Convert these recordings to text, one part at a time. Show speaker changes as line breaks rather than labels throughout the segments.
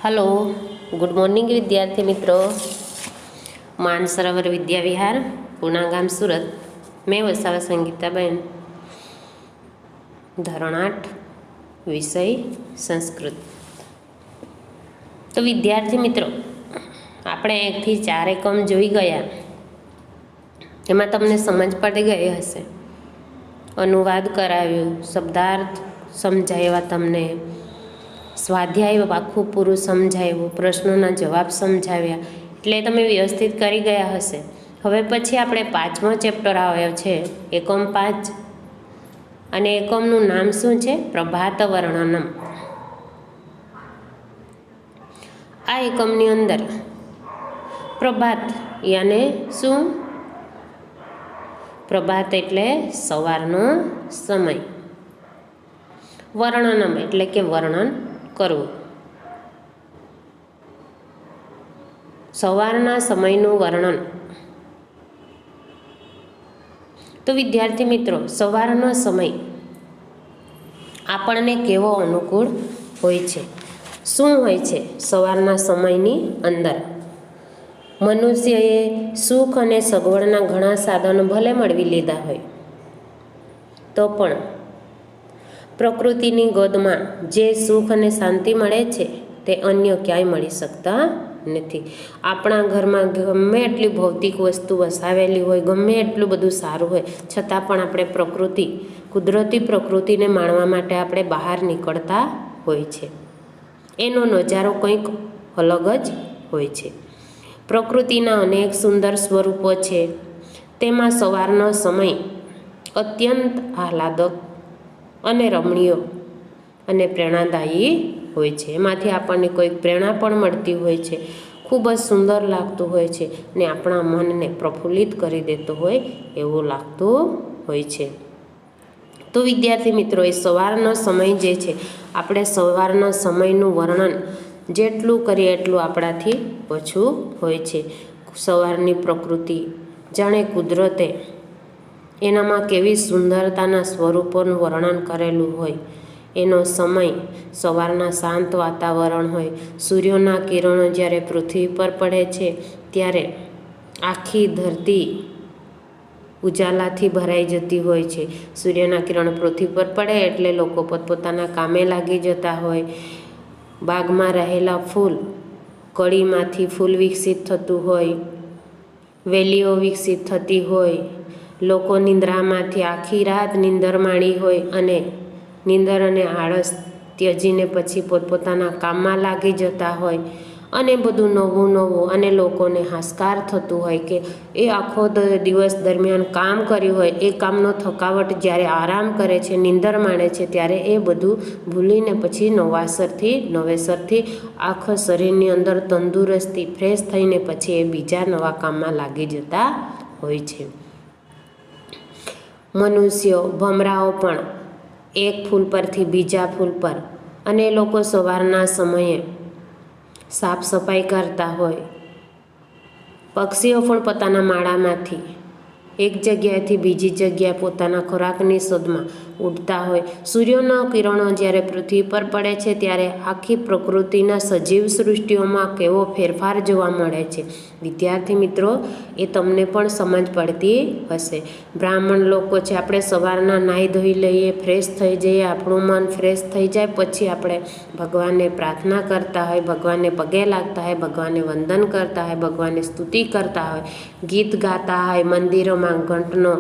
Hello, good morning વિદ્યાર્થી મિત્રો. માનસરોવર વિદ્યાવિહાર, પૂના ગામ, સુરત. મેં વસાવા સંગીતાબેન. ધોરણ 8, વિષય સંસ્કૃત. તો વિદ્યાર્થી મિત્રો, આપણે 1 થી 4 એકમ જોઈ ગયા. એમાં તમને સમજ પડી ગઈ હશે. અનુવાદ કરાવ્યું, શબ્દાર્થ સમજાવ્યા તમને, સ્વાધ્યાય આખું પૂરું સમજાવ્યું, પ્રશ્નોના જવાબ સમજાવ્યા. એટલે તમે વ્યવસ્થિત કરી ગયા હશે. હવે પછી આપણે 5મો ચેપ્ટર આવ્યો છે, એકમ 5. અને એકમનું નામ શું છે? પ્રભાત વર્ણનમ. આ એકમની અંદર પ્રભાત યાને શું? પ્રભાત એટલે સવારનો સમય. વર્ણનમ એટલે કે વર્ણન કરવું. સવારના સમયનું વર્ણન. તો વિદ્યાર્થી મિત્રો, સવારનો સમય આપણને કેવો અનુકૂળ હોય છે? શું હોય છે સવારના સમયની અંદર? મનુષ્યએ સુખ અને સગવડના ઘણા સાધનો ભલે મેળવી લીધા હોય, તો પણ પ્રકૃતિની ગોદમાં જે સુખ અને શાંતિ મળે છે તે અન્ય ક્યાંય મળી શકતા નથી. આપણા ઘરમાં ગમે એટલી ભૌતિક વસ્તુ વસાવેલી હોય, ગમે એટલું બધું સારું હોય, છતાં પણ આપણે કુદરતી પ્રકૃતિને માણવા માટે આપણે બહાર નીકળતા હોય છે. એનો નજારો કંઈક અલગ જ હોય છે. પ્રકૃતિના અનેક સુંદર સ્વરૂપો છે. તેમાં સવારનો સમય અત્યંત આહલાદક અને રમણીય અને પ્રેરણાદાયી હોય છે. એમાંથી આપણને કોઈક પ્રેરણા પણ મળતી હોય છે. ખૂબ જ સુંદર લાગતું હોય છે ને આપણા મનને પ્રફુલ્લિત કરી દેતો હોય એવું લાગતું હોય છે. તો વિદ્યાર્થી મિત્રો, એ સવારનો સમય જે છે, આપણે સવારના સમયનું વર્ણન જેટલું કરીએ એટલું આપણાથી ઓછું હોય છે. સવારની પ્રકૃતિ જાણે કુદરતે એનામાં કેવી સુંદરતાના સ્વરૂપોનું વર્ણન કરેલું હોય. એનો સમય સવારના શાંત વાતાવરણ હોય. સૂર્યના કિરણો જ્યારે પૃથ્વી પર પડે છે ત્યારે આખી ધરતી ઉજાલાથી ભરાઈ જતી હોય છે. સૂર્યના કિરણો પૃથ્વી પર પડે એટલે લોકો પોતપોતાના કામે લાગી જતા હોય. બાગમાં રહેલા ફૂલ કળીમાંથી ફૂલ વિકસિત થતું હોય, વેલીઓ વિકસિત થતી હોય. લોકો નિંદ્રામાંથી આખી રાત નીંદર માણી હોય અને નીંદર અને આળસ ત્યજીને પછી પોતપોતાના કામમાં લાગી જતા હોય. અને બધું નવું અને લોકોને હાશકાર થતું હોય કે એ આખો દિવસ દરમિયાન કામ કર્યું હોય, એ કામનો થકાવટ જ્યારે આરામ કરે છે, નીંદર માણે છે, ત્યારે એ બધું ભૂલીને પછી નવેસરથી આખા શરીરની અંદર તંદુરસ્તી ફ્રેશ થઈને પછી એ બીજા નવા કામમાં લાગી જતા હોય છે. મનુષ્યો, ભમરાઓ પણ એક ફૂલ પરથી બીજા ફૂલ પર, અને લોકો સવારના સમયે સાફ સફાઈ કરતા હોય. પક્ષીઓ પણ પોતાના માળામાંથી એક જગ્યાએથી બીજી જગ્યાએ પોતાના ખોરાકની શોધમાં ઉડતા હોય. સૂર્યના કિરણો જ્યારે પૃથ્વી પર પડે છે ત્યારે આખી પ્રકૃતિના સજીવ સૃષ્ટિઓમાં કેવો ફેરફાર જોવા મળે છે. વિદ્યાર્થી મિત્રો, એ તમને પણ સમજ પડતી હશે. બ્રાહ્મણ લોકો છે, આપણે સવારના નાહી ધોઈ લઈએ, ફ્રેશ થઈ જઈએ, આપણું મન ફ્રેશ થઈ જાય પછી આપણે ભગવાનને પ્રાર્થના કરતા હોય, ભગવાનને પગે લાગતા હોય, ભગવાનને વંદન કરતા હોય, ભગવાનને સ્તુતિ કરતા હોય, ગીત ગાતા હોય, મંદિરોમાં ઘંટનો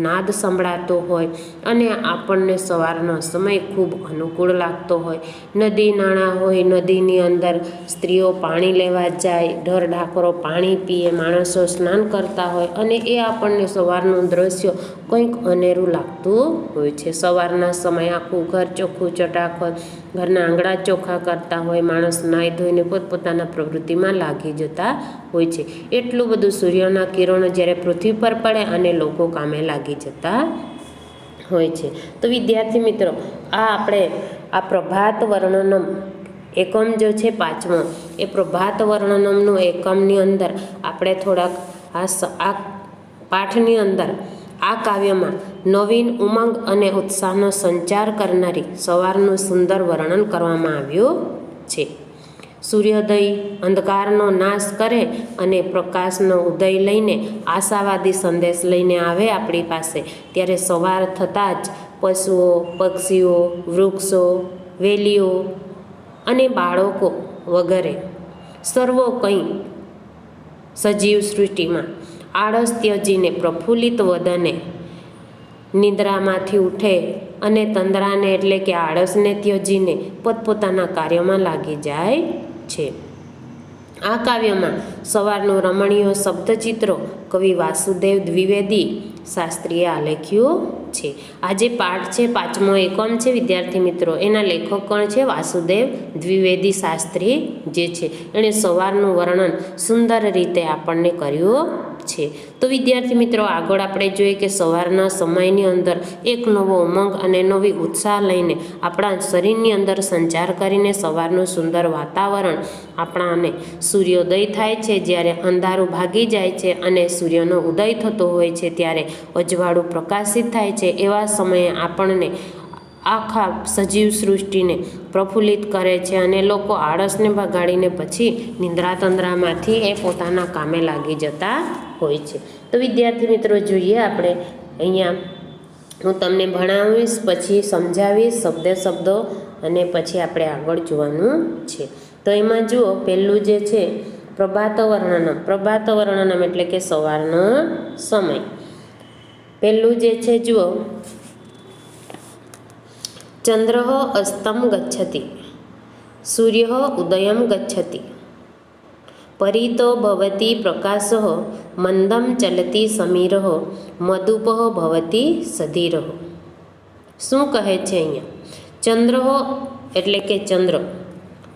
નાદ સંભળાતો હોય અને આપણને સવારનો સમય ખૂબ અનુકૂળ લાગતો હોય. નદી નાળા હોય, નદીની અંદર સ્ત્રીઓ પાણી લેવા જાય, ઢોર ઢાંકરો પાણી પીએ, માણસો સ્નાન કરતા હોય અને એ આપણને સવારનું દ્રશ્ય કંઈક અનેરું લાગતું હોય છે. સવારના સમયે આખું ઘર ચોખ્ખું ચટાક હોય, ઘરના આંગણા ચોખ્ખા કરતા હોય, માણસ નાહી ધોઈને પોતપોતાના પ્રવૃત્તિમાં લાગી જતા હોય છે. એટલું બધું સૂર્યના કિરણો જ્યારે પૃથ્વી પર પડે અને લોકો કામે લાગી જતા હોય છે. તો વિદ્યાર્થી મિત્રો, આપણે આ પ્રભાત વર્ણનમ એકમ જો છે 5મો, એ પ્રભાત વર્ણનમનું એકમની અંદર આપણે થોડાક આ પાઠની અંદર આ કાવ્યમાં નવીન ઉમંગ અને ઉત્સાહનો સંચાર કરનારી સવારનું સુંદર વર્ણન કરવામાં આવ્યું છે. સૂર્યોદય અંધકારનો નાશ કરે અને પ્રકાશનો ઉદય લઈને આશાવાદી સંદેશ લઈને આવે આપણી પાસે, ત્યારે સવાર થતાં જ પશુઓ, પક્ષીઓ, વૃક્ષો, વેલીઓ અને બાળકો વગેરે સર્વો કંઈ સજીવ સૃષ્ટિમાં આળસ ત્યજીને પ્રફુલ્લિત વદને નિદ્રામાંથી ઉઠે અને તંદ્રાને એટલે કે આળસને ત્યજીને પોતપોતાના કાર્યમાં લાગી જાય છે. આ કાવ્યમાં સવારનું રમણીય શબ્દચિત્રો કવિ વાસુદેવ દ્વિવેદી શાસ્ત્રીએ આલેખ્યું છે. આ જે પાઠ છે, 5મો એકમ છે વિદ્યાર્થી મિત્રો, એના લેખક કોણ છે? વાસુદેવ દ્વિવેદી શાસ્ત્રી જે છે, એણે સવારનું વર્ણન સુંદર રીતે આપણને કર્યું છે. તો વિદ્યાર્થી મિત્રો, આગળ આપણે જોઈએ કે સવારના સમયની અંદર એક નવો ઉમંગ અને નવી ઉત્સાહ લઈને આપણા શરીરની અંદર સંચાર કરીને સવારનું સુંદર વાતાવરણ આપણાને સૂર્યોદય થાય છે, જ્યારે અંધારું ભાગી જાય છે અને સૂર્યનો ઉદય થતો હોય છે, ત્યારે અજવાળું પ્રકાશિત થાય છે. એવા સમયે આપણને આખા સજીવ સૃષ્ટિને પ્રફુલ્લિત કરે છે અને લોકો આળસને ભગાડીને પછી નિંદ્રા તંદ્રામાંથી એ પોતાના કામે લાગી જતા હોય છે. તો વિદ્યાર્થી મિત્રો, જોઈએ આપણે અહીંયા હું તમને ભણાવીશ, પછી સમજાવીશ શબ્દો અને પછી આપણે આગળ જોવાનું છે. તો એમાં જુઓ, પહેલું જે છે પ્રભાત વર્ણનમ. પ્રભાત વર્ણનમ એટલે કે સવારનો સમય. પહેલું જે છે જુઓ, ચંદ્ર અસ્તમ ગચ્છતિ, સૂર્ય ઉદયમ ગચ્છતિ, પરિતો ભવતી પ્રકાશ, મંદમ ચલતી સમીર, મધુપ ભવતી સધીર. શું કહે છે અહીંયા? ચંદ્ર એટલે કે ચંદ્ર,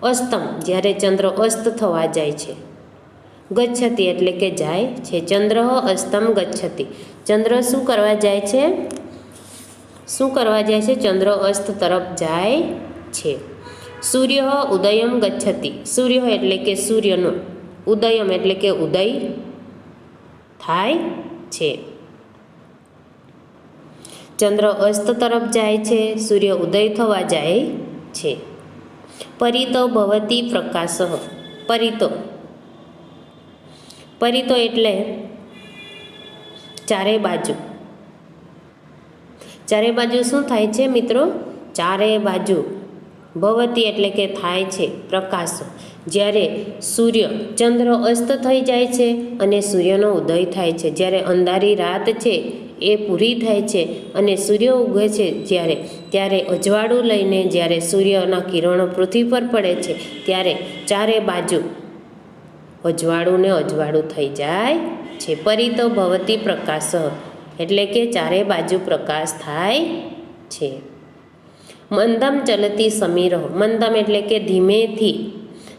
અસ્તમ જ્યારે ચંદ્ર અસ્ત થવા જાય છે, ગચ્છતિ એટલે કે જાય છે. ચંદ્ર અસ્તમ ગચ્છતિ, ચંદ્ર શું કરવા જાય છે? શું કરવા જાય છે? ચંદ્ર અસ્ત તરફ જાય છે. સૂર્ય ઉદયમ ગચ્છતિ, સૂર્ય એટલે કે સૂર્યનો, ઉદયમ એટલે કે ઉદય થાય છે. ચંદ્ર અસ્ત તરફ જાય છે, સૂર્ય ઉદય થવા જાય છે. પરિતો ભવતી પ્રકાશ, પરિતો, પરિતો એટલે ચારે બાજુ. ચારે બાજુ શું થાય છે મિત્રો? ચારે બાજુ ભવતી એટલે કે થાય છે પ્રકાશ. જ્યારે સૂર્ય, ચંદ્ર અસ્ત થઈ જાય છે અને સૂર્યનો ઉદય થાય છે, જ્યારે અંધારી રાત છે એ પૂરી થાય છે અને સૂર્ય ઉગે છે ત્યારે અજવાળું લઈને જ્યારે સૂર્યના કિરણો પૃથ્વી પર પડે છે, ત્યારે ચારે બાજુ અજવાળું ને અજવાળું થઈ જાય છે. પરિતો ભવતી પ્રકાશ એટલે કે ચારે બાજુ પ્રકાશ થાય છે. મંદમ ચલતી સમીર, મંદમ એટલે કે ધીમેથી,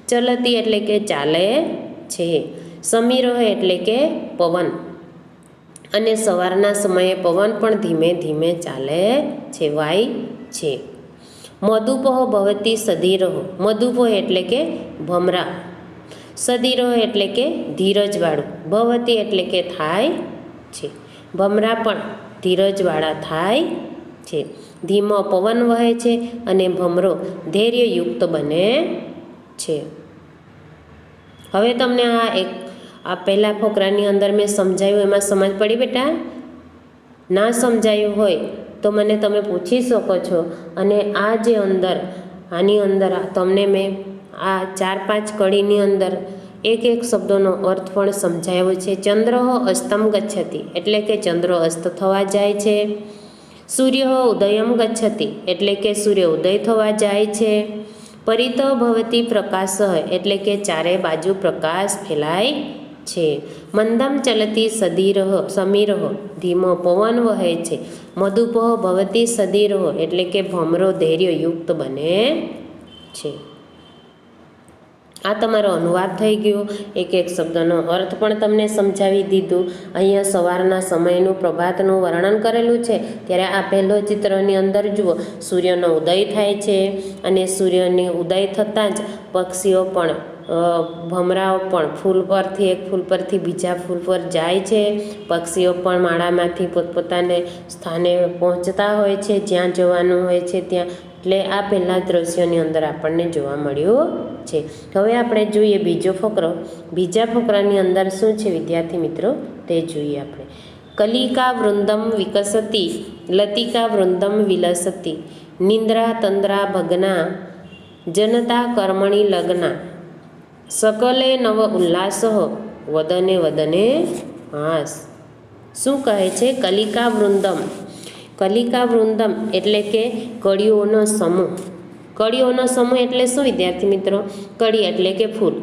ચલતી એટલે કે ચાલે છે, સમીર એટલે કે પવન, અને સવારના સમયે પવન પણ ધીમે ધીમે ચાલે છે, વાય છે. મધુપો ભવતી સધીરો, મધુપો એટલે કે ભમરા, સધીરો એટલે કે ધીરજવાળું, ભવતી એટલે કે થાય છે, ભમરા પણ ધીરજવાળા થાય છે. ધીમો પવન વહે છે અને ભમરો ધૈર્યયુક્ત બને છે. હવે તમને આ પહેલા ફકરાની અંદર મેં સમજાવ્યું, એમાં સમજ પડી બેટા? ના સમજાયું હોય તો મને તમે પૂછી શકો છો. અને આ જે આની અંદર તમને મેં આ 4-5 કડીની અંદર એક શબ્દોનો અર્થ પણ સમજાવ્યો છે. ચંદ્ર અસ્તમ ગચ્છતિ એટલે કે ચંદ્ર અસ્ત થવા જાય છે. સૂર્ય ઉદયમ ગચ્છતિ એટલે કે સૂર્ય ઉદય થવા જાય છે. પરિતો ભવતી પ્રકાશ એટલે કે ચારે બાજુ પ્રકાશ ફેલાય છે. મંદમ ચલતી સમીર, ધીમો પવન વહે છે. મધુપ ભવતી સધીર એટલે કે ભમરો ધૈર્યયુક્ત બને છે. આ તમારો અનુવાદ થઈ ગયો. એક શબ્દનો અર્થ પણ તમને સમજાવી દીધું. અહીંયા સવારના સમયનું, પ્રભાતનું વર્ણન કરેલું છે. ત્યારે આ પહેલો ચિત્રની અંદર જુઓ, સૂર્યનો ઉદય થાય છે અને સૂર્યની ઉદય થતાં જ પક્ષીઓ પણ, ભમરાઓ પણ એક ફૂલ પરથી બીજા ફૂલ પર જાય છે. પક્ષીઓ પણ માળામાંથી પોતપોતાને સ્થાને પહોંચતા હોય છે, જ્યાં જવાનું હોય છે ત્યાં. એટલે આ પહેલાં દ્રશ્યોની અંદર આપણને જોવા મળ્યું છે. હવે આપણે જોઈએ બીજો ફકરો. બીજા ફકરાની અંદર શું છે વિદ્યાર્થી મિત્રો તે જોઈએ આપણે. કલિકા વૃંદમ વિકસતી લતિકા વૃંદમ વિલસતી નિંદ્રા તંદ્રા ભગ્ના જનતા કર્મણિ લગ્ના સકલે નવ ઉલ્લાસ વદને વદને હાસ. શું કહે છે? કલિકા વૃંદમ. કલિકા વૃંદમ એટલે કે કળીઓનો સમૂહ. કળીઓનો સમૂહ એટલે શું વિદ્યાર્થી મિત્રો? કળી એટલે કે ફૂલ.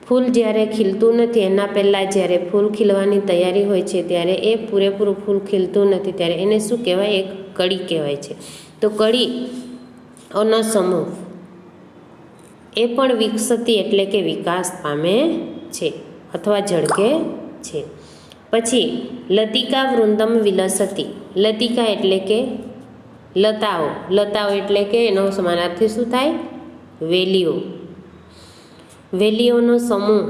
ફૂલ જ્યારે ખીલતું નથી એના પહેલાં જ્યારે ફૂલ ખીલવાની તૈયારી હોય છે ત્યારે એ પૂરેપૂરું ફૂલ ખીલતું નથી ત્યારે એને શું કહેવાય? એક કળી કહેવાય છે. તો કળીઓનો સમૂહ એ પણ વિકસતી એટલે કે વિકાસ પામે છે અથવા ઝળકે છે. પછી લતિકા વૃંદમ વિલસતી. લતિકા એટલે કે લતાઓ. લતાઓ એટલે કે એનો સમાનાર્થી શું થાય? વેલીઓ. વેલીઓનો સમૂહ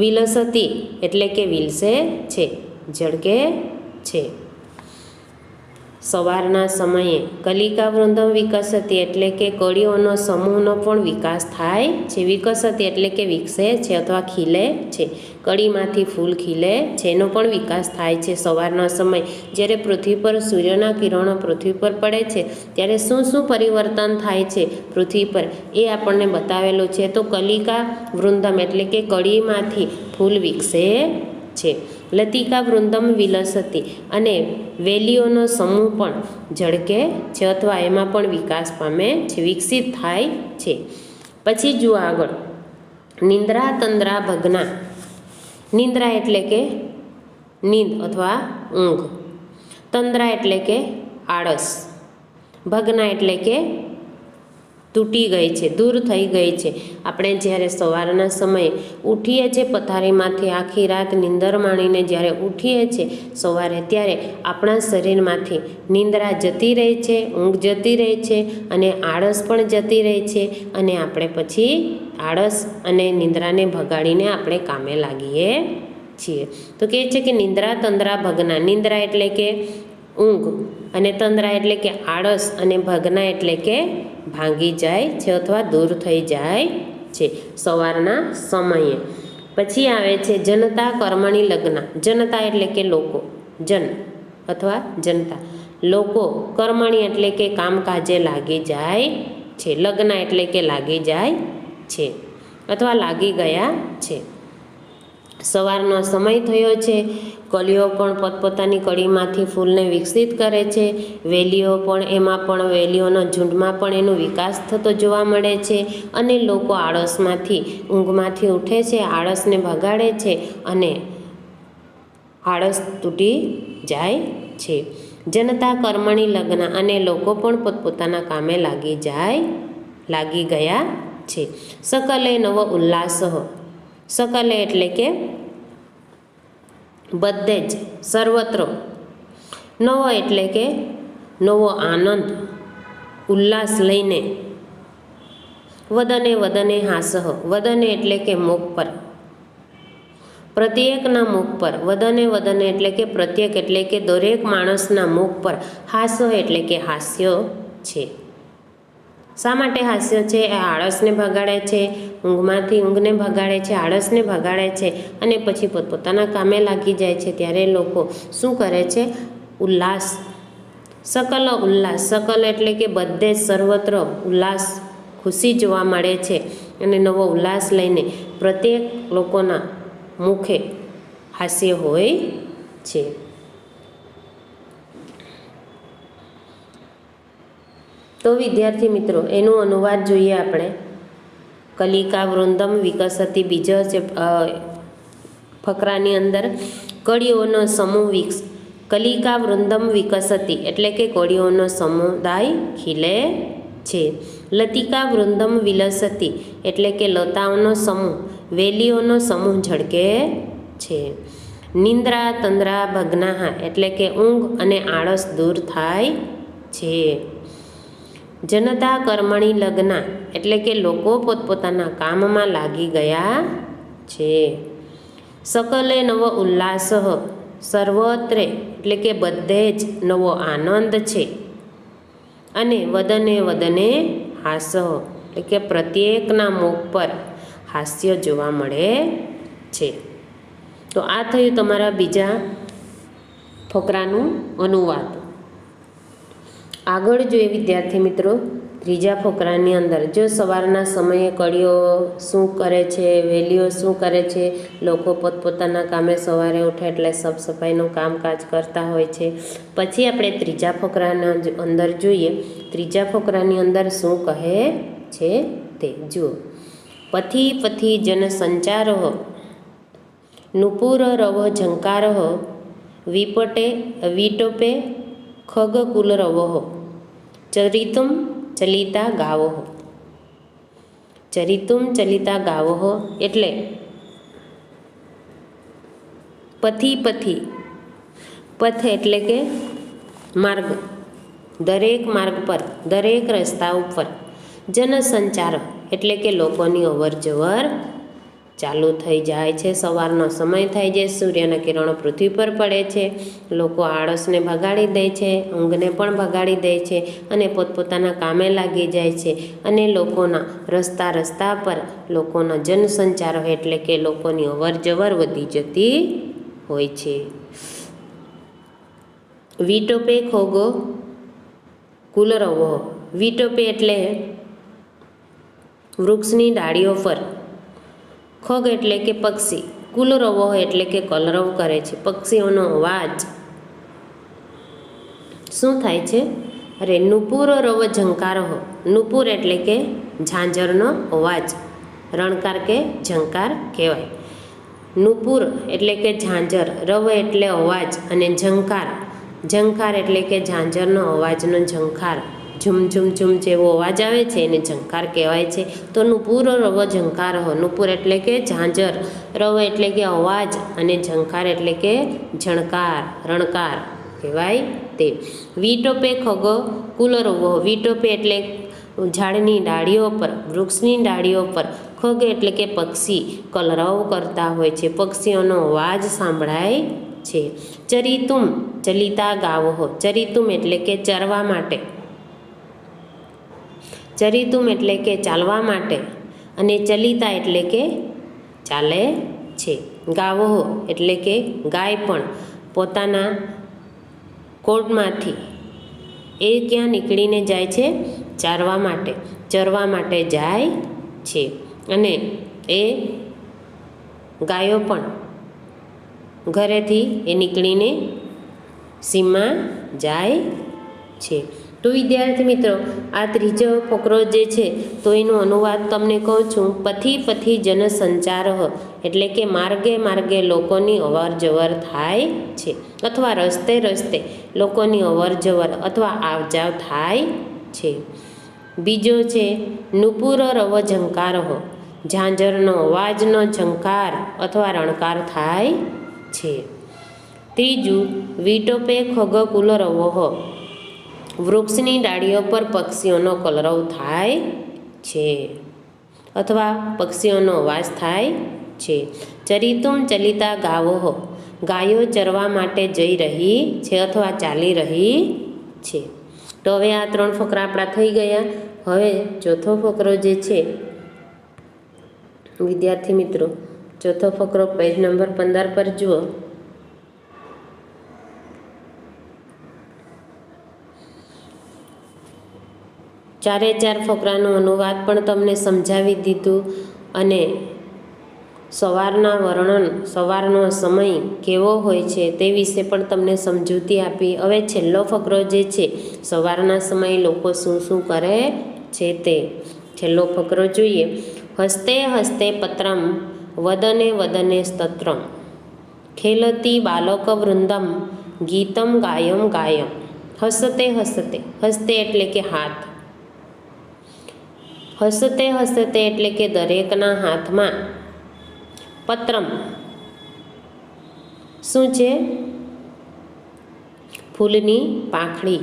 વિલસતી એટલે કે વિલસે છે, ઝળકે છે. સવારના સમયે કલિકા વૃંદમ વિકસતી એટલે કે કળીઓનો સમૂહનો પણ વિકાસ થાય છે. વિકસતી એટલે કે વિકસે છે અથવા ખીલે છે. કળીમાંથી ફૂલ ખીલે છે એનો પણ વિકાસ થાય છે સવારના સમય. જ્યારે પૃથ્વી પર સૂર્યના કિરણો પૃથ્વી પર પડે છે ત્યારે શું શું પરિવર્તન થાય છે પૃથ્વી પર એ આપણને બતાવેલું છે. તો કલિકા વૃંદમ એટલે કે કળીમાંથી ફૂલ વિકસે છે. લતિકા વૃંદમ વિલસતી અને વેલીઓનો સમૂહ પણ ઝળકે છે અથવા એમાં પણ વિકાસ પામે છે, વિકસિત થાય છે. પછી જુઓ આગળ. નિંદ્રા તંદ્રા ભગ્ના. નિંદ્રા એટલે કે નીંદ અથવા ઊંઘ. તંદ્રા એટલે કે આળસ. ભગ્ના એટલે કે તૂટી ગઈ છે, દૂર થઈ ગઈ છે. આપણે જ્યારે સવારના સમયે ઉઠીએ છીએ પથારીમાંથી, આખી રાત નીંદર માણીને જ્યારે ઉઠીએ છીએ સવારે ત્યારે આપણા શરીરમાંથી નિંદ્રા જતી રહે છે, ઊંઘ જતી રહે છે અને આળસ પણ જતી રહે છે અને આપણે પછી આળસ અને નિંદ્રાને ભગાડીને આપણે કામે લાગીએ છીએ. તો કહે છે કે નિંદ્રા તંદ્રા ભગ્ના. નિંદ્રા એટલે કે ઊંઘ અને તંદ્રા એટલે કે આળસ અને ભગ્ના એટલે કે ભાંગી જાય છે અથવા દૂર થઈ જાય છે સવારના સમયે. પછી આવે છે જનતા કર્મણિ લગ્ના. જનતા એટલે કે લોકો, જન અથવા જનતા. લોકો કર્મણિ એટલે કે કામકાજે લાગી જાય છે. લગ્ન એટલે કે લાગી જાય છે અથવા લાગી ગયા છે. સવારનો સમય થયો છે. કળીઓ પણ પોતપોતાની કળીમાંથી ફૂલને વિકસિત કરે છે. વેલીઓ પણ એમાં પણ વેલીઓના ઝુંડમાં પણ એનો વિકાસ થતો જોવા મળે છે અને લોકો આળસમાંથી ઊંઘમાંથી ઉઠે છે, આળસને ભગાડે છે અને આળસ તૂટી જાય છે. જનતા કર્મણિ લગ્ન અને લોકો પણ પોતપોતાના કામે લાગી ગયા છે. સકલે નવ ઉલ્લાસ. સકલે એટલે કે બધે જ, સર્વત્ર. નવો એટલે કે નવો આનંદ, ઉલ્લાસ લઈને. વદને વદને હાસ. વદને એટલે કે મુખ પર, પ્રત્યેકના મુખ પર. વદને વદને એટલે કે પ્રત્યેક એટલે કે દરેક માણસના મુખ પર. હાસ એટલે કે હાસ્ય છે. શા માટે હાસ્ય છે? એ આળસને ભગાડે છે, ઊંઘમાંથી ઊંઘને ભગાડે છે, આળસને ભગાડે છે અને પછી પોતપોતાના કામે લાગી જાય છે ત્યારે લોકો શું કરે છે? ઉલ્લાસ. સકલ ઉલ્લાસ. સકલ એટલે કે બધે જ, સર્વત્ર ઉલ્લાસ, ખુશી જોવા મળે છે અને નવો ઉલ્લાસ લઈને પ્રત્યેક લોકોના મુખે હાસ્ય હોય છે. તો વિદ્યાર્થી મિત્રો એનું અનુવાદ જોઈએ આપણે. કલિકા વૃંદમ વિકસતી. બીજા ફકરાની અંદર કળીઓનો સમૂહ કલિકા વૃંદમ વિકસતી એટલે કે કળીઓનો સમુદાય ખીલે છે. લતિકા વૃંદમ વિલસતી એટલે કે લતાઓનો સમૂહ, વેલીઓનો સમૂહ ઝળકે છે. નિંદ્રા તંદ્રા ભગ્નાહ એટલે કે ઊંઘ અને આળસ દૂર થાય છે. જનતા કર્મણિ લગ્ના એટલે કે લોકો પોતપોતાના કામમાં લાગી ગયા છે. સકલે નવ ઉલ્લાસ. સર્વત્રે એટલે કે બધે જ નવો આનંદ છે. અને વદને વદને હાસ, એટલે કે પ્રત્યેકના મુખ પર હાસ્ય જોવા મળે છે. તો આ થયું તમારા બીજા ફકરાનું અનુવાદ. આગળ જોઈએ વિદ્યાર્થી મિત્રો, ત્રીજા ફકરાની અંદર જો સવારના સમયે કળીઓ શું કરે છે, વેલીઓ શું કરે છે. લોકો પોતપોતાના કામે સવારે ઉઠે એટલે સાફ સફાઈનું કામકાજ કરતા હોય છે. પછી આપણે ત્રીજા ફકરાના અંદર જોઈએ, ત્રીજા ફકરાની અંદર શું કહે છે તે જુઓ. પથી પથી જન સંચાર નુપુર રવ ઝંકાર વિપટે વિટોપે ખગકુલ રવો ચરિતુમ ચલિતા ગાવો. ચરિતુમ ચલિતા ગાવો એટલે પથી પથી, પથ એટલે કે માર્ગ, દરેક માર્ગ પર, દરેક રસ્તા ઉપર, જનસંચાર એટલે કે લોકોની અવર જવર ચાલુ થઈ જાય છે. સવારનો સમય થાય છે, સૂર્યના કિરણો પૃથ્વી પર પડે છે, લોકો આળસને ભગાડી દે છે, ઊંઘને પણ ભગાડી દે છે અને પોતપોતાના કામે લાગી જાય છે. અને લોકોના રસ્તા રસ્તા પર લોકોનો જનસંચાર એટલે કે લોકોની અવર જવર વધી જતી હોય છે. વિટોપે ખોગો કુલરવો, વિટોપે એટલે વૃક્ષની ડાળીઓ પર, ખગ એટલે કે પક્ષી, કુલરવો એટલે કે કલરવ કરે છે. પક્ષીઓનો અવાજ શું થાય છે? અરે નુપુર રવ ઝંકાર, નુપુર એટલે કે ઝાંઝરનો અવાજ, રણકાર કે ઝંકાર કહેવાય. નુપુર એટલે કે ઝાંઝર, રવ એટલે અવાજ અને ઝંકાર, ઝંકાર એટલે કે ઝાંઝરનો અવાજનો ઝંકાર, ઝુમ ઝુમ ઝુમ જેવો અવાજ આવે છે એને ઝંકાર કહેવાય છે. તો નુપુર રવ ઝંકાર, નુપુર એટલે કે ઝાંઝર, રવ એટલે કે અવાજ અને ઝંકાર એટલે કે ઝણકાર, રણકાર કહેવાય તે. વિટોપે ખગ કુલરવો, વિટોપે એટલે ઝાડની ડાળીઓ પર, વૃક્ષની ડાળીઓ પર, ખગ એટલે કે પક્ષી કલરવ કરતા હોય છે, પક્ષીઓનો અવાજ સાંભળાય છે. ચરિતુમ ચલિતા ગાવો, ચરિતુમ એટલે કે ચરવા માટે, ચરિતુમ એટલે કે ચાલવા માટે અને ચલિતા એટલે કે ચાલે છે. ગાવો એટલે કે ગાય પણ પોતાના કોળમાંથી એ ક્યાં નીકળીને જાય છે? ચારવા માટે, ચરવા માટે જાય છે. અને એ ગાયો પણ ઘરેથી એ નીકળીને સીમમાં જાય છે. તો વિદ્યાર્થી મિત્રો, આ ત્રીજો ફકરો જે છે તો એનો અનુવાદ તમને કહું છું. પથી પથી જન સંચાર એટલે કે માર્ગે માર્ગે લોકોની અવર જવર થાય છે, અથવા રસ્તે રસ્તે લોકોની અવર જવર અથવા આવજાવ થાય છે. બીજો છે નુપુર રવ ઝંકાર, ઝાંઝરનો અવાજનો ઝંકાર અથવા રણકાર થાય છે. ત્રીજું વિટોપે ખગ કુલરવો, વૃક્ષની ડાળીઓ પર પક્ષીઓનો કલરવ થાય છે અથવા પક્ષીઓનો અવાજ થાય છે. ચરિતુમ ચલિતા ગાવો, ગાયો ચરવા માટે જઈ રહી છે અથવા ચાલી રહી છે. તો હવે આ 3 ફકરા આપણા થઈ ગયા. હવે ચોથો ફકરો જે છે વિદ્યાર્થી મિત્રો, ચોથો ફકરો પેજ નંબર 15 પર જુઓ. ચારે 4 ફકરાનું અનુવાદ પણ તમને સમજાવી દીધું અને સવારના વર્ણન, સવારનો સમય કેવો હોય છે તે વિશે પણ તમને સમજૂતી આપી. હવે છેલ્લો ફકરો જે છે, સવારના સમયે લોકો શું શું કરે છે તે છેલ્લો ફકરો જોઈએ. હસ્તે હસ્તે પત્રમ વદને વદને સ્તત્રમ ખેલતી બાલક વૃંદમ ગીતમ ગાયમ ગાયમ. હસતે હસતે, હસ્તે એટલે કે હાથ, હસતે હસતે એટલે કે દરેકના હાથમાં, પત્રમ શું છે? ફૂલની પાંખડી,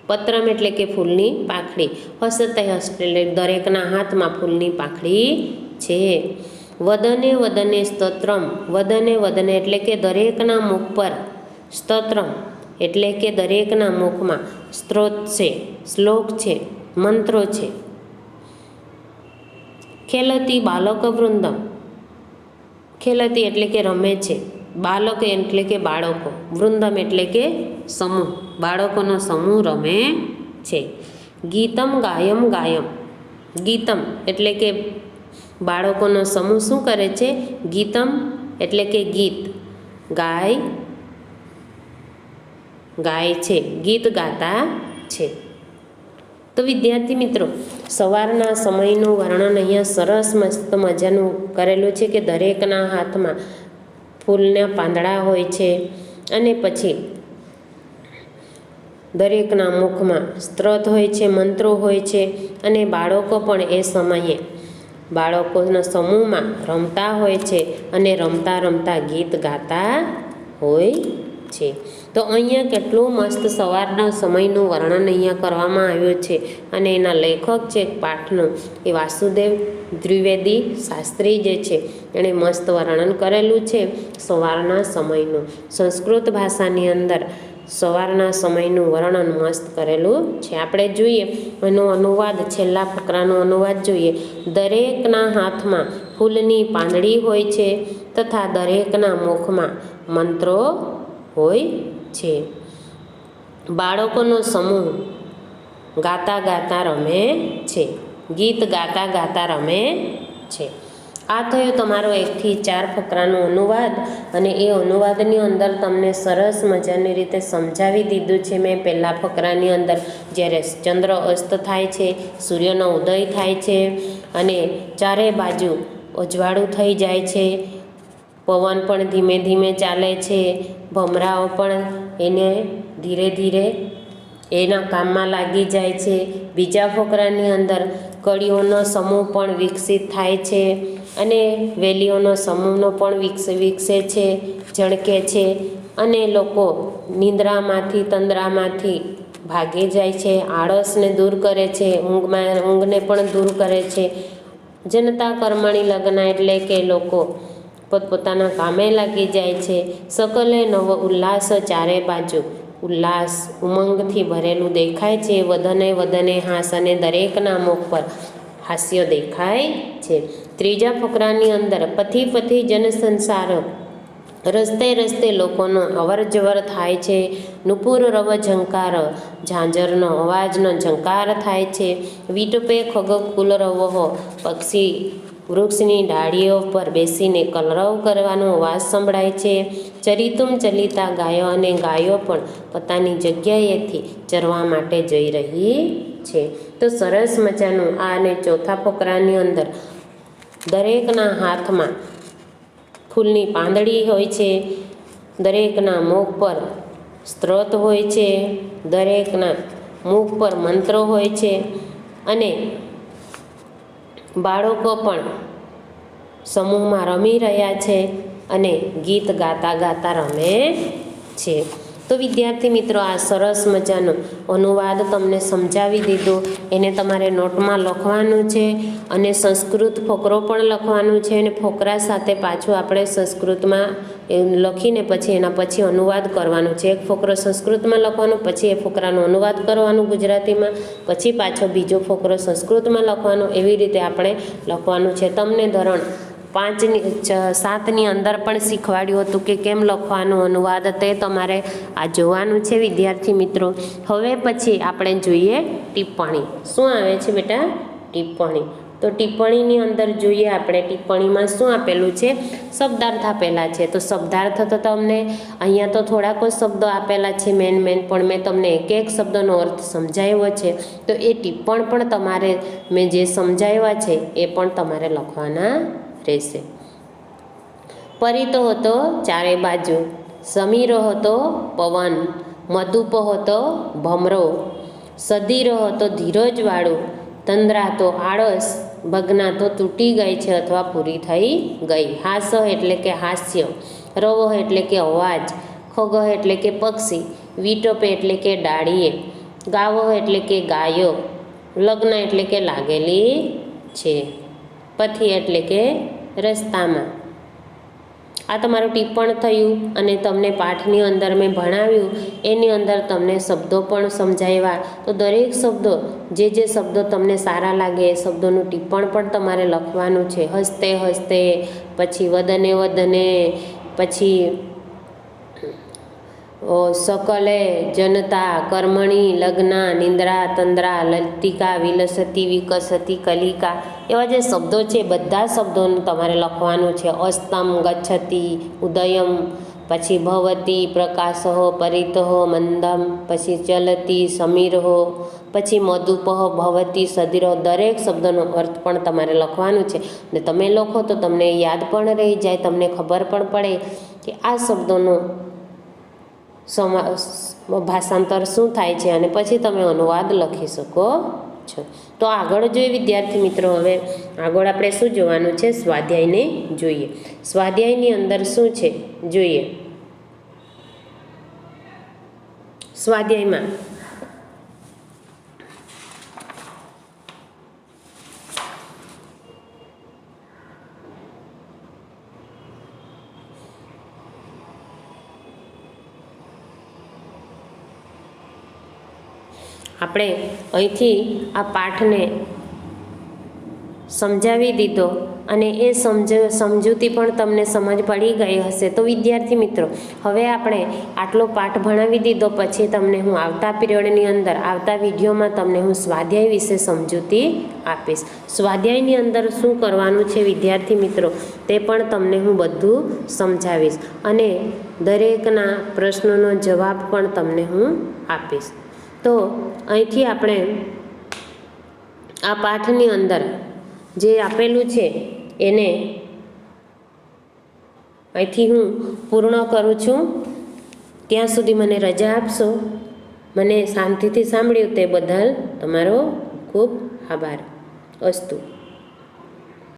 પત્રમ એટલે કે ફૂલની પાંખડી. હસતે હસતે એટલે દરેકના હાથમાં ફૂલની પાંખડી છે. વદને વદને સ્તોત્રમ, વદને વદને એટલે કે દરેકના મુખ પર, સ્તોત્રમ એટલે કે દરેકના મુખમાં સ્ત્રોત છે, શ્લોક છે, મંત્રો છે. ખેલતી બાલક વૃંદમ, ખેલતી એટલે કે રમે છે, બાલક એટલે કે બાળકો, વૃંદમ એટલે કે સમૂહ, બાળકોનો સમૂહ રમે છે. ગીતમ ગાયમ ગાયમ, ગીતમ એટલે કે બાળકોનો સમૂહ શું કરે છે? ગીતમ એટલે કે ગીત, ગાય છે, ગીત ગાતા છે. તો વિદ્યાર્થી મિત્રો, સવારના સમયનું વર્ણન અહીંયા સરસ મસ્ત મજાનું કરેલું છે કે દરેકના હાથમાં ફૂલના પાંદડા હોય છે અને પછી દરેકના મુખમાં સ્ત્રોત હોય છે, મંત્રો હોય છે અને બાળકો પણ એ સમયે બાળકોના સમૂહમાં રમતા હોય છે અને રમતા રમતા ગીત ગાતા હોય છે. તો અહીંયા કેટલું મસ્ત સવારના સમયનું વર્ણન અહીંયા કરવામાં આવ્યું છે અને એના લેખક છે પાઠનું એ વાસુદેવ દ્વિવેદી શાસ્ત્રી જે છે એણે મસ્ત વર્ણન કરેલું છે સવારના સમયનું. સંસ્કૃત ભાષાની અંદર સવારના સમયનું વર્ણન મસ્ત કરેલું છે. આપણે જોઈએ એનો અનુવાદ, છેલ્લા ફકરાનો અનુવાદ જોઈએ. દરેકના હાથમાં ફૂલની પાંદડી હોય છે તથા દરેકના મુખમાં મંત્રો હોય છે. બાળકોનો સમૂહ ગાતા ગાતા રમે છે, ગીત ગાતા ગાતા રમે છે. આ થયો તમારો 1 થી 4 ફકરાનો અનુવાદ અને એ અનુવાદની અંદર તમને સરસ મજાની રીતે સમજાવી દીધું છે મેં. પહેલા ફકરાની અંદર જ્યારે ચંદ્ર અસ્ત થાય છે, સૂર્યનો ઉદય થાય છે અને ચારે બાજુ અજવાળું થઈ જાય છે, પવન પણ ધીમે ધીમે ચાલે છે, ભમરાઓ પણ એને ધીરે ધીરે એના કામમાં લાગી જાય છે. બીજા ફકરાની અંદર કળીઓનો સમૂહ પણ વિકસિત થાય છે અને વેલીઓનો સમૂહનો પણ વિકસે છે, ઝળકે છે અને લોકો નિંદ્રામાંથી તંદ્રામાંથી ભાગી જાય છે, આળસને દૂર કરે છે, ઊંઘને પણ દૂર કરે છે. જનતા કર્મણી લગ્ન એટલે કે લોકો પોતપોતાના કામે લાગી જાય છે. સકલે નવો ઉલ્લાસ, ચારે બાજુ ઉલ્લાસ ઉમંગથી ભરેલું દેખાય છે. વધને વધને હાસ અને દરેકના મુખ પર હાસ્ય દેખાય છે. ત્રીજા ફકરાની અંદર પથી પથી જન સંસાર, રસ્તે રસ્તે લોકોનો અવર જવર થાય છે. નુપુર રવ ઝંકાર, ઝાંઝરનો અવાજનો ઝંકાર થાય છે. વિટપે ખગ કુલ રવો, પક્ષી વૃક્ષની ડાળીઓ પર બેસીને કલરવ કરવાનો અવાજ સંભળાય છે. ચરિતુમ ચલિતા ગાયો, અને ગાયો પણ પોતાની જગ્યાએથી ચરવા માટે જઈ રહી છે. તો સરસ મજાનું આ અને ચોથા ફકરાની અંદર દરેકના હાથમાં ફૂલની પાંદડી હોય છે, દરેકના મુખ પર સ્ત્રોત હોય છે, દરેકના મુખ પર મંત્રો હોય છે અને બાળકો પણ સમૂહમાં રમી રહ્યા છે અને ગીત ગાતા ગાતા રમે છે. તો વિદ્યાર્થી મિત્રો, આ સરસ મજાનો અનુવાદ તમને સમજાવી દીધો. એને તમારે નોટમાં લખવાનું છે અને સંસ્કૃત ફકરો પણ લખવાનું છે અને ફકરા સાથે પાછું આપણે સંસ્કૃતમાં લખીને પછી એના પછી અનુવાદ કરવાનું છે. એક ફકરો સંસ્કૃતમાં લખવાનો, પછી એ ફકરાનો અનુવાદ કરવાનું ગુજરાતીમાં, પછી પાછો બીજો ફકરો સંસ્કૃતમાં લખવાનો. એવી રીતે આપણે લખવાનું છે. તમને ધોરણ 7ની અંદર પણ શીખવાડ્યું હતું કે કેમ લખવાનું અનુવાદ, તે તમારે આ જોવાનું છે વિદ્યાર્થી મિત્રો. હવે પછી આપણે જોઈએ ટિપ્પણી. શું આવે છે બેટા? ટિપ્પણી. તો ટિપ્પણીની અંદર જોઈએ આપણે ટિપ્પણીમાં શું આપેલું છે? શબ્દાર્થ આપેલા છે. તો શબ્દાર્થ તો તમને અહીંયા તો થોડાક જ શબ્દો આપેલા છે મેન, પણ મેં તમને એક એક શબ્દનો અર્થ સમજાવ્યો છે. તો એ ટિપ્પણ પણ તમારે મેં જે સમજાવ્યા છે એ પણ તમારે લખવાના રહેશે. પરિતો હતો ચારે બાજુ, સમીરો હતો પવન, મધુપ હતો ભમરો, સધીરો હતો ધીરજવાળું, તંદ્રા તો આળસ, ભગ્ના તો તૂટી ગઈ છે અથવા પૂરી થઈ ગઈ. હાસ એટલે કે હાસ્ય, રવ એટલે કે અવાજ, ખગ એટલે કે પક્ષી, વિટપ એટલે કે ડાળીએ, ગાવ એટલે કે ગાયો, લગ્ન એટલે કે લાગેલી છે, પથી એટલે કે રસ્તામાં, આ તમારું ટિપ્પણ થયું અને તમને પાઠની અંદર મેં ભણાવ્યું એની અંદર તમને શબ્દો પણ સમજાવ્યા. તો દરેક શબ્દો જે શબ્દો તમને સારા લાગે એ શબ્દોનું ટિપ્પણ પણ તમારે લખવાનું છે. હસ્તે હસ્તે, પછી વદને વદને, પછી સકલે જનતા, કર્મણી લગ્ના, નિંદ્રા તંદ્રા, લલિતિકા, વિલસતી, વિકસતી, કલિકા, એવા જે શબ્દો છે બધા શબ્દોનું તમારે લખવાનું છે. અસ્તમ, ગચ્છતિ, ઉદયમ, પછી ભવતી, પ્રકાશઃ, પરિતઃ, મંદમ, પછી ચલતી, સમીરઃ, પછી મધુપઃ, ભવતી, સદિરઃ. દરેક શબ્દનો અર્થ પણ તમારે લખવાનું છે. ને તમે લખો તો તમને યાદ પણ રહી જાય, તમને ખબર પણ પડે કે આ શબ્દોનો ભાષાંતર શું થાય છે અને પછી તમે અનુવાદ લખી શકો છો. તો આગળ જોઈએ વિદ્યાર્થી મિત્રો. હવે આગળ આપણે શું જોવાનું છે? સ્વાધ્યાયને જોઈએ. સ્વાધ્યાયની અંદર શું છે જોઈએ. સ્વાધ્યાયમાં આપણે અહીંથી આ પાઠને સમજાવી દીધો અને એ સમજૂતી પણ તમને સમજ પડી ગઈ હશે. તો વિદ્યાર્થી મિત્રો, હવે આપણે આટલો પાઠ ભણાવી દીધો, પછી તમને હું આવતા પિરિયડની અંદર, આવતા વિડીયોમાં તમને હું સ્વાધ્યાય વિશે સમજૂતી આપીશ. સ્વાધ્યાયની અંદર શું કરવાનું છે વિદ્યાર્થી મિત્રો, તે પણ તમને હું બધું સમજાવીશ અને દરેકના પ્રશ્નોનો જવાબ પણ તમને હું આપીશ. તો અહીંથી આપણે આ પાઠની અંદર જે આપેલું છે એને અહીંથી હું પૂર્ણ કરું છું. ત્યાં સુધી મને રજા આપશો. મને શાંતિથી સાંભળ્યું તે બદલ તમારો ખૂબ આભાર. અસ્તુ.